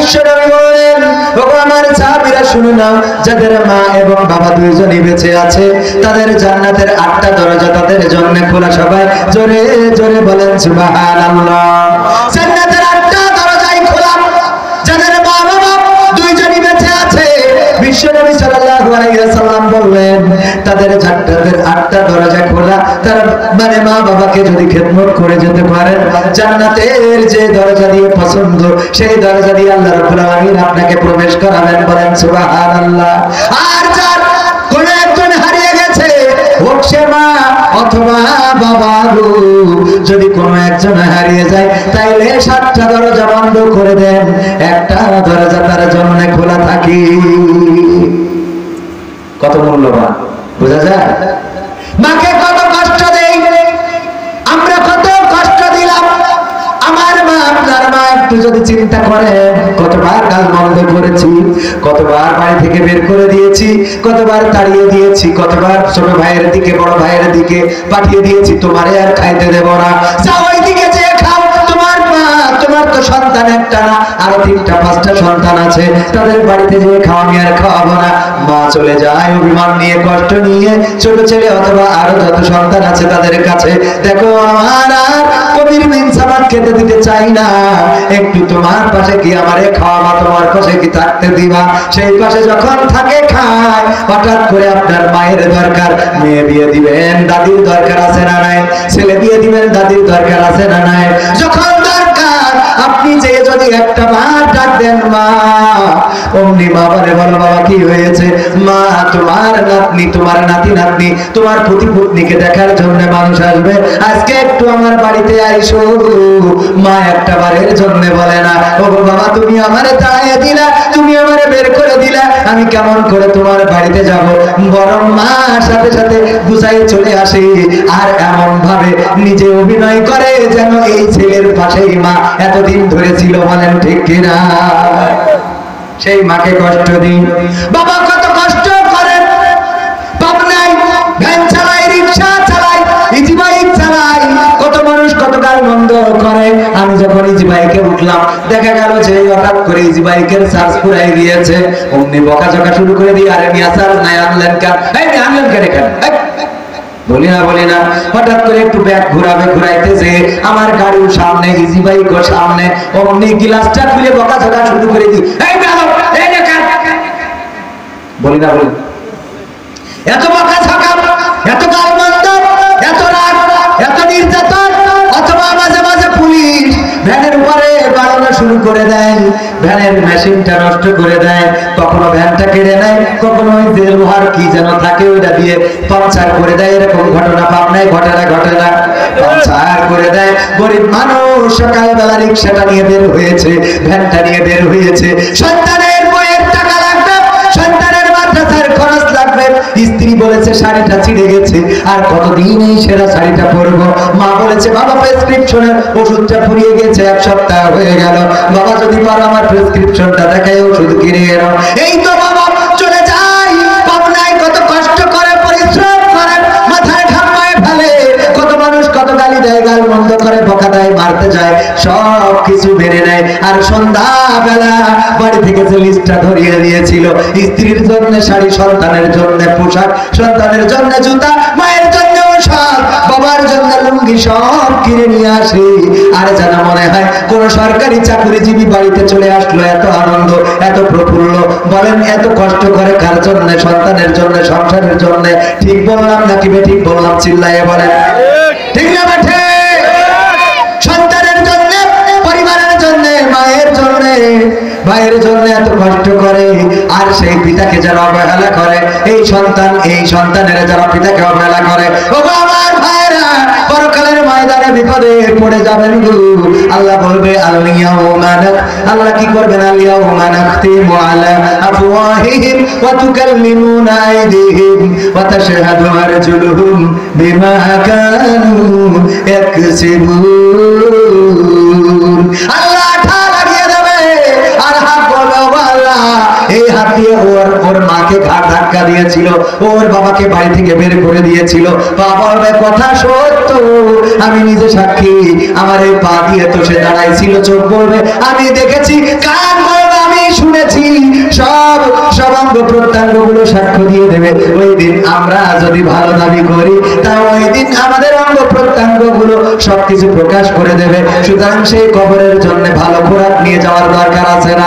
বিশ্বনবী বলেন, ওগো আমার সাহাবীরা শুনে নাও, যাদের মা এবং বাবা দুইজনই বেঁচে আছে তাদের জান্নাতের 8টা দরজা তাদের জন্য খোলা। সবাই জোরে জোরে বলেন সুবহানাল্লাহ। জান্নাতের 8টা দরজাই খোলা। যাদের মা বাবা দুইজনই বেঁচে আছে, বিশ্বনবী সাল্লাল্লাহু আলাইহি ওয়াসাল্লাম বললেন তাদের জান্নাতের 8টা দরজা খোলা। তার মানে মা বাবাকে যদি খেদমত করে যেতে পারেন, জান্নাতের যে দরজা দিয়ে পছন্দ সেই দরজা দিয়ে আল্লাহ রাব্বুল আলামিন আপনাকে প্রবেশ করাবেন। বলেন সুবহানাল্লাহ। আর যার কোন একজন হারিয়ে গেছে, হোক সে মা অথবা বাবা, যদি কোন একজন হারিয়ে যায় তাইলে 7টা দরজা বন্ধ করে দেন, একটা দরজা তার জন্য খোলা থাকে। কত মূল্যবান বোঝা যায়? মাকে কত কষ্ট দেই আমরা, কত কষ্ট দিলাম। আমার মা আপনার মা একটু যদি চিন্তা করেন, কতবার গাল বন্ধ করেছি, কতবার বাড়ি থেকে বের করে দিয়েছি, কতবার তাড়িয়ে দিয়েছি, কতবার ছোট ভাইয়ের দিকে বড় ভাইয়ের দিকে পাঠিয়ে দিয়েছি, তোমারে আর খাইতে দেব না, যাও ওই দিকে যে খাও। তোমার মা, তোমার তো সন্তান একটা না, আরো 3টা 5টা সন্তান আছে, তাদের বাড়িতে যে খাওয়া আমি আর খাওয়াবো না। মা চলে যায় অভিমান নিয়ে, কষ্ট নিয়ে, ছোট ছেলে অথবা আরো যত সন্তান আছে তাদের কাছে। দেখো আমার আর কবির বিন সামাদ খেতে দিতে চাই না, একটু তোমার পাশে কি আমারে খাওয়াবা, তোমার পাশে কি থাকতে দিবা? সেই পাশে যখন থাকে খায়, হঠাৎ করে আপনার মায়ের দরকার, মেয়ে বিয়ে দিবেন, দাদির দরকার আছে না নাই? ছেলে বিয়ে দিবেন, দাদির দরকার আছে না নাই? যখন দরকার আপনি যে যদি একটা বার ডাক দেন মা, অমনি বাবারে বলো, বাবা কি হয়েছে? মা তোমার নাতনি, তোমার নাতি নাতনি, তোমার পুতি পুতনিকে দেখার জন্য মানুষ আসবে, আজকে একটু আমার বাড়িতে আইসো। মা একটা বারের জন্য বলে না, ও বাবা তুমি আমারে তাড়িয়ে দিলা, তুমি আমারে বের করে দিলা, আমি কেমন করে তোমার বাড়িতে যাব? বরং মা সাথে সাথে গুছাই চলে আসে, আর এমন ভাবে নিজে অভিনয় করে যেন এই ছেলের পাশেই মা এতদিন ধরে ছিল। বলেন ঠিক কিনা? সেই মাকে কষ্ট দিন। বাবা কত কষ্ট করেন, পাবনায় ভ্যান চালায়, রিক্সা চালায়, ইজি বাইক চালায়, কত মানুষ কত গাল বন্ধ করে। আমি যখন ইজি বাইকে উঠলাম, দেখা গেল যে হঠাৎ করে ইজি বাইকের চার্জ ফুরাই গিয়েছে, অমনি বকাঝকা শুরু করে দিয়ে, আরে মিয়া চার্জ নাই আনলেন কেন? এই আনলেন কেন? বলি না, হঠাৎ করে একটু ব্যাগ ঘুরাইতে যে আমার গাড়ির সামনে, ইজি বাইকের সামনে, অমনি গ্লাসটা খুলে বকাঝকা শুরু করে দিই, বলি না, এত বকাঝকা, এত গালমন্দ, এত রাগ, এত নির্যাতন। অথবা মাঝে মাঝে পুলিশ ভ্যানের উপরে বাড়ানো শুরু করে দেয়, ভ্যানের মেশিনটা নষ্ট করে দেয়, কখনো ভ্যানটা কেড়ে নেয়, কখনো ওই যে লোহার কি যেন থাকে ওইটা দিয়ে পাংচার করে দেয়। এরকম ঘটনা পাবনায় ঘটে না? পাংচার করে দেয়। গরিব মানুষ সকালবেলা রিক্সাটা নিয়ে বের হয়েছে, ভ্যানটা নিয়ে বের হয়েছে, সন্তানের বইয়ের টাকা লাগবে, সন্তানের মাদ্রাসার খরচ লাগবে, স্ত্রী বলেছে শাড়িটা ছিঁড়ে গেছে, আর কতদিন এই সেরা শাড়িটা পরবো। মা বলেছে বাবা প্রেসক্রিপশনের ওষুধটা ফুরিয়ে গেছে, 1 সপ্তাহ হয়ে গেল, বাবা যদি পারো আমার প্রেসক্রিপশনটা দেখাই, ওষুধ কিনে এনো। এই তো বাবা চলে যায় পাবনায়, কত কষ্ট করে, পরিশ্রম করে, মাথায় ঘাম পায়ে ফেলে, কত মানুষ কত গালি দেয়, গাল বন্ধ করে, বকা দেয়, মারতে যায়, সব কিছু মেনে নেয়। আর সন্ধ্যা বেলা বাড়ি থেকে যে লিস্টটা ধরিয়ে দিয়েছিল, স্ত্রীর জন্য শাড়ি, সন্তানের জন্য পোশাক, সন্তানের জন্য জুতা, মায়ের জন্য ঔষধ, বাবার জন্য লুঙ্গি, সব কিনে নিয়ে আসে। আর যেন মনে হয় কোন সরকারি চাকরিজীবী বাড়িতে চলে আসলো, এত আনন্দ, এত প্রফুল্ল। বলেন এত কষ্ট করে কার জন্য? সন্তানের জন্য, সংসারের জন্য। ঠিক বললাম নাকি বেঠিক বললাম? চিল্লাইয়ে বলেন ঠিক না বেঠে? সন্তানের জন্য, পরিবারের জন্য, মায়ের জন্য, ভাইয়ের জন্য এত কষ্ট করে, আর সেই পিতাকে যারা অবহেলা করে, এই সন্তানের যারা পিতাকে অবহেলা করে, ও আমার ভাইরা পরকালের ময়দানে বিপদে পড়ে যাবেন গো। আল্লাহ বলবে আল্লাহ কি করবেন? আল-ইয়াউমা নাখতিমু আলা আফওয়াহিহিম ওয়া তুকাল্লিমুনা আইদিহিম ওয়া তাশহাদু আরজুলুহুম বিমা কানু ইয়াকসিবুন। আল্লাহ ঠা লাগিয়ে দেবে, আর হাত বলবে ও আল্লাহ, এই হাত দিয়ে ওর মাকে ঘাট ধাক্কা দিয়েছিল, ওর বাবাকে বাড়ি থেকে বের করে দিয়েছিল। বাবা বলবে কথা সত্য, আমি নিজে সাক্ষী, আমার এই পা দিয়ে তো সে দাঁড়াইছিল। চোখ বলবে আমি দেখেছি, কান বলবে সব অঙ্গ প্রত্যঙ্গ গুলো সাক্ষ্য দিয়ে দেবে। ওই দিন আমরা যদি ভালো দাবি করি, তা ওই দিন আমাদের অঙ্গ প্রত্যঙ্গ গুলো সবকিছু প্রকাশ করে দেবে। সুতরাং সেই কবরের জন্য ভালো খোরাক নিয়ে যাওয়ার দরকার আছে না?